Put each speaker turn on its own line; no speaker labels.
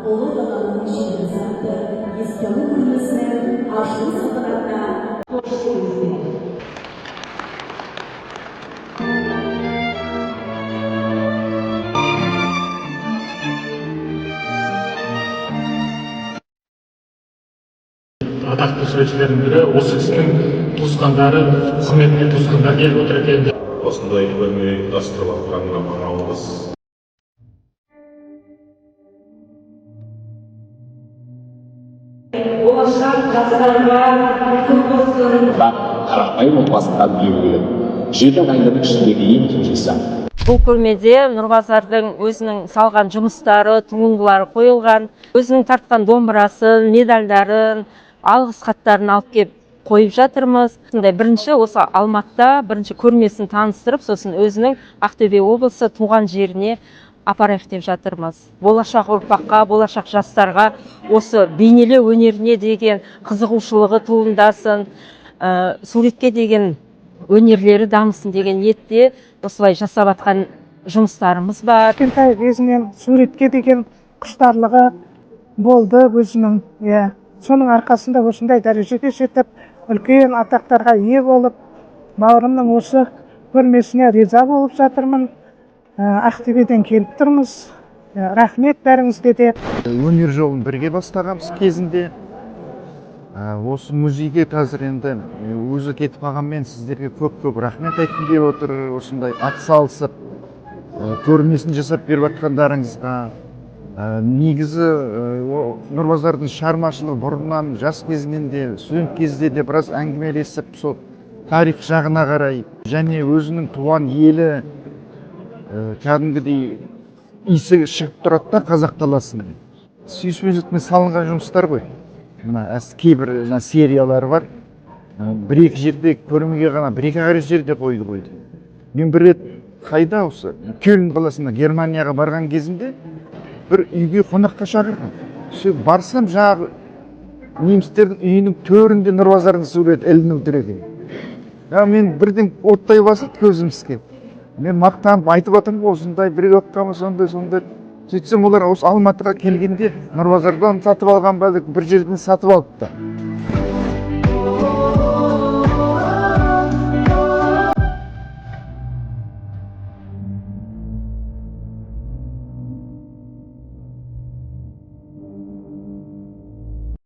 Ұлы даланың шикізаты естелік көрмесінің ашылу салтанатына қош келдіңіздер.
Атақты суретшілердің бірі осы кісінің туысқандары, құрметті туысқандар келіп отыр екен.
Осындай көрме ұйымдастырылып жатқанына қуанамыз.
Болашақ жастарға көп болсын.
Қарапайым отбасында дүниеге келеді. 7 айлық ішіндегі ең кенжесі.
Бұл көрмеде Нұрбазардың өзінің салған жұмыстары, туындылары қойылған, өзінің тартқан домбырасын, медальдарын, алғыс хаттарын алып келіп қойып жатырмыз. Бірінші осы Алматыда бірінші көрмесін таныстырып, сосын өзінің Ақтөбе облысы туған жеріне апарайық деп жатырмыз. Болашақ ұрпаққа, болашақ жастарға осы бейнелеу өнеріне деген қызығушылығы туындасын, суретке деген өнерлері дамысын деген ниетте осылай жасап жатқан жұмыстарымыз бар.
Кішкентай кезінен суретке деген құштарлығы болды өзінің. Соның арқасында осындай дәрежеге жетіп, үлкен атақтарға ие болып, бауырымның осы көрмесіне риза болып жатырмын. Ақтөбеден келіп тұрмыз. Рахмет бәріңізге де.
Өнер жолын бірге бастағанбыз кезінде. Осы музейге қазір енді өзі кетіп қалғанмен сіздерге көп рахмет айтқым келіп отыр. Осындай атсалысып, көрмесін жасап беріп жатқандарыңызға. Негізі Нұрбазардың шығармашылығы бұрыннан жас кезінен де, студент кезде де біраз әңгімелесіп, сол тарих жағына қарай және өзінің туған елі кәдімгідей исі шығып тұрады да қазақ даласының. Сүйіспеншілікпен салынған жұмыстар ғой. Мына кейбір сериялары бар. Бір-екі жерде көрмеге ғана, бір-екі жерде қойды. Мен бір рет қайда осы Кельн қаласында Германияға барған кезімде бір үйге қонаққа шақырдым. Барсам жаңағы немістердің үйінің төрінде Нұрбазардың суреті ілініп тұр екен. Мен бірден оттай басып көзім іске. Мен мақтанып айтып отырмын, осындай біреу оққаны сондай. Сөйтсем олар осы Алматыға келгенде Нұрбазардан сатып алған ба, бір жерден сатып алыпты.